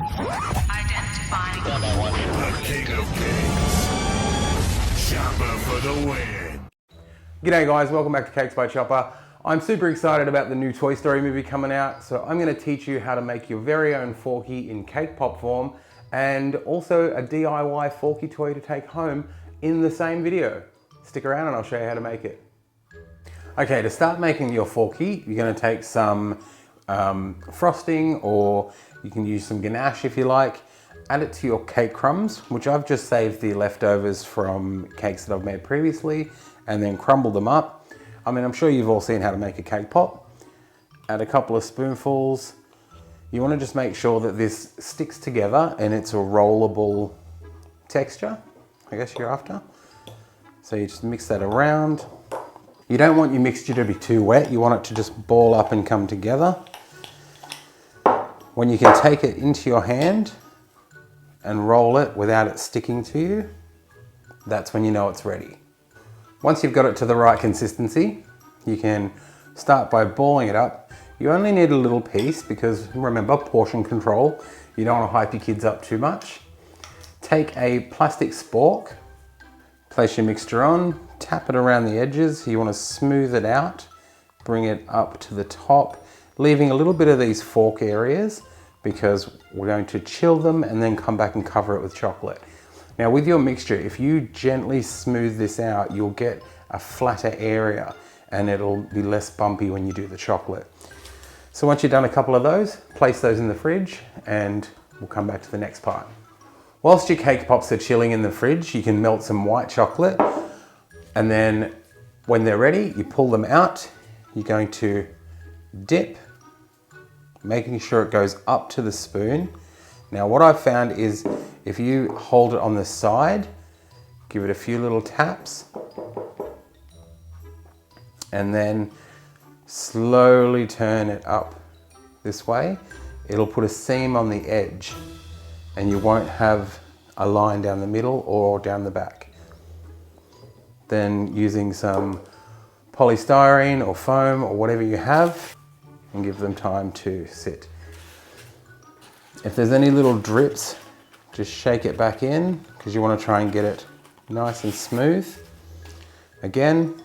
Identifying. The king of cakes. Chopper for the win. G'day guys, welcome back to Cakes by Chopper. I'm super excited about the new Toy Story movie coming out, so I'm going to teach you how to make your very own Forky in cake pop form and also a DIY Forky toy to take home in the same video. Stick around and I'll show you how to make it. Okay, to start making your Forky, you're going to take some frosting, or you can use some ganache if you like. Add it to your cake crumbs, which I've just saved the leftovers from cakes that I've made previously, and then crumble them up. I mean, I'm sure you've all seen how to make a cake pop. Add a couple of spoonfuls. You want to just make sure that this sticks together and it's a rollable texture, I guess you're after. So you just mix that around. You don't want your mixture to be too wet. You want it to just ball up and come together. When you can take it into your hand and roll it without it sticking to you, that's when you know it's ready. Once you've got it to the right consistency, you can start by balling it up. You only need a little piece because, remember, portion control. You don't want to hype your kids up too much. Take a plastic spork, place your mixture on, tap it around the edges. You want to smooth it out, bring it up to the top, leaving a little bit of these fork areas because we're going to chill them and then come back and cover it with chocolate. Now with your mixture, if you gently smooth this out, you'll get a flatter area and it'll be less bumpy when you do the chocolate. So once you've done a couple of those, place those in the fridge and we'll come back to the next part. Whilst your cake pops are chilling in the fridge, you can melt some white chocolate, and then when they're ready, you pull them out. You're going to dip, making sure it goes up to the spoon. Now what I've found is if you hold it on the side, give it a few little taps, and then slowly turn it up this way, it'll put a seam on the edge and you won't have a line down the middle or down the back. Then using some polystyrene or foam or whatever you have, and give them time to sit. If there's any little drips, just shake it back in because you want to try and get it nice and smooth. Again,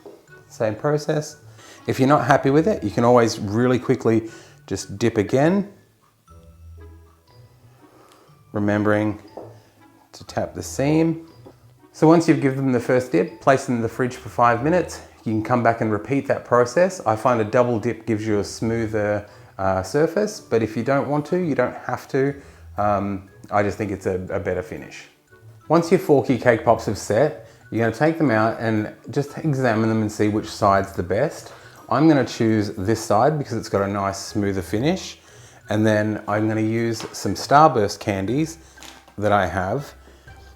same process. If you're not happy with it, you can always really quickly just dip again, remembering to tap the seam. So once you've given them the first dip, place them in the fridge for 5 minutes. You can come back and repeat that process. I find a double dip gives you a smoother surface, but if you don't want to, you don't have to. I just think it's a better finish. Once your Forky cake pops have set, you're going to take them out and just examine them and see which side's the best. I'm going to choose this side because it's got a nice smoother finish, and then I'm going to use some Starburst candies that I have,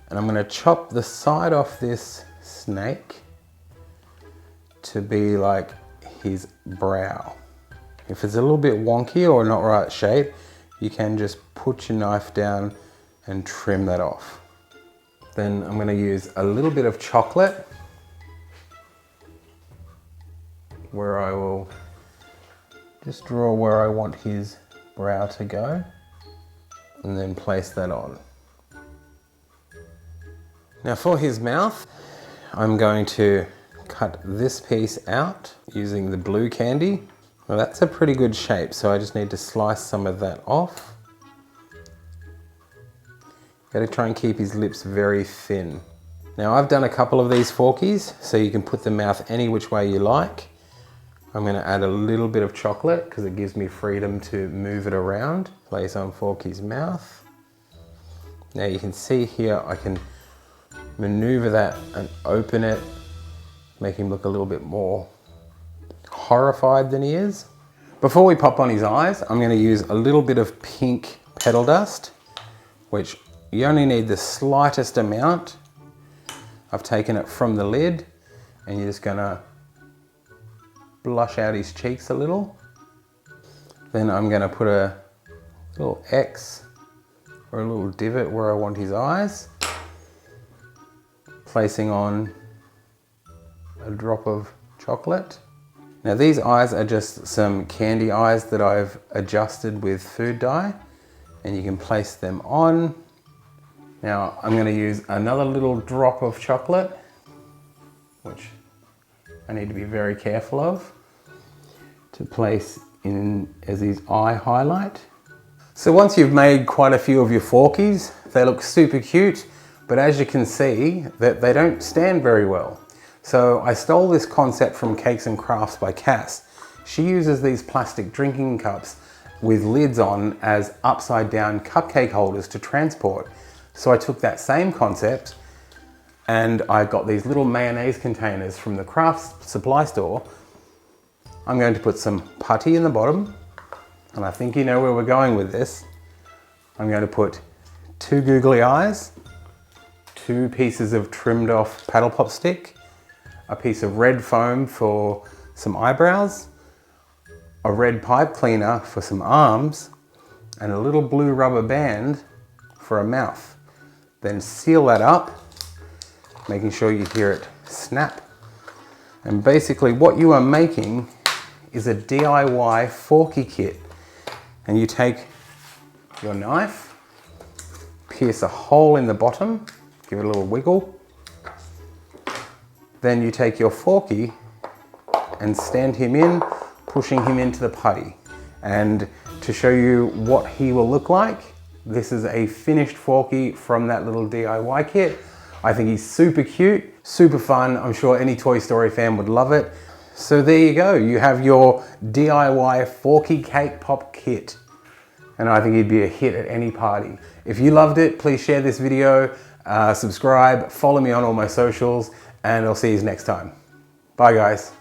and I'm going to chop the side off this snake to be like his brow. If it's a little bit wonky or not right shape, you can just put your knife down and trim that off. Then I'm going to use a little bit of chocolate where I will just draw where I want his brow to go and then place that on. Now for his mouth, I'm going to cut this piece out using the blue candy. Well, that's a pretty good shape, so I just need to slice some of that off. Got to try and keep his lips very thin. Now I've done a couple of these Forkies, so you can put the mouth any which way you like. I'm going to add a little bit of chocolate because it gives me freedom to move it around. Place on Forky's mouth. Now you can see here I can maneuver that and open it, make him look a little bit more horrified than he is. Before we pop on his eyes, I'm going to use a little bit of pink petal dust, which you only need the slightest amount. I've taken it from the lid and you're just going to blush out his cheeks a little. Then I'm going to put a little X or a little divot where I want his eyes, placing on a drop of chocolate. Now these eyes are just some candy eyes that I've adjusted with food dye, and you can place them on. Now I'm going to use another little drop of chocolate, which I need to be very careful of, to place in as his eye highlight. So once you've made quite a few of your Forkies, they look super cute, but as you can see, that they don't stand very well. So I stole this concept from Cakes and Crafts by Cass. She uses these plastic drinking cups with lids on as upside down cupcake holders to transport. So I took that same concept and I got these little mayonnaise containers from the crafts supply store. I'm going to put some putty in the bottom, and I think you know where we're going with this. I'm going to put 2 googly eyes, 2 pieces of trimmed off paddle pop stick, a piece of red foam for some eyebrows, a red pipe cleaner for some arms, and a little blue rubber band for a mouth. Then seal that up, making sure you hear it snap. And basically what you are making is a DIY Forky kit. And you take your knife, pierce a hole in the bottom, give it a little wiggle. Then you take your Forky and stand him in, pushing him into the putty. And to show you what he will look like, this is a finished Forky from that little DIY kit. I think he's super cute, super fun. I'm sure any Toy Story fan would love it. So there you go, you have your DIY Forky Cake Pop kit. And I think he'd be a hit at any party. If you loved it, please share this video, subscribe, follow me on all my socials, and I'll see you next time. Bye guys.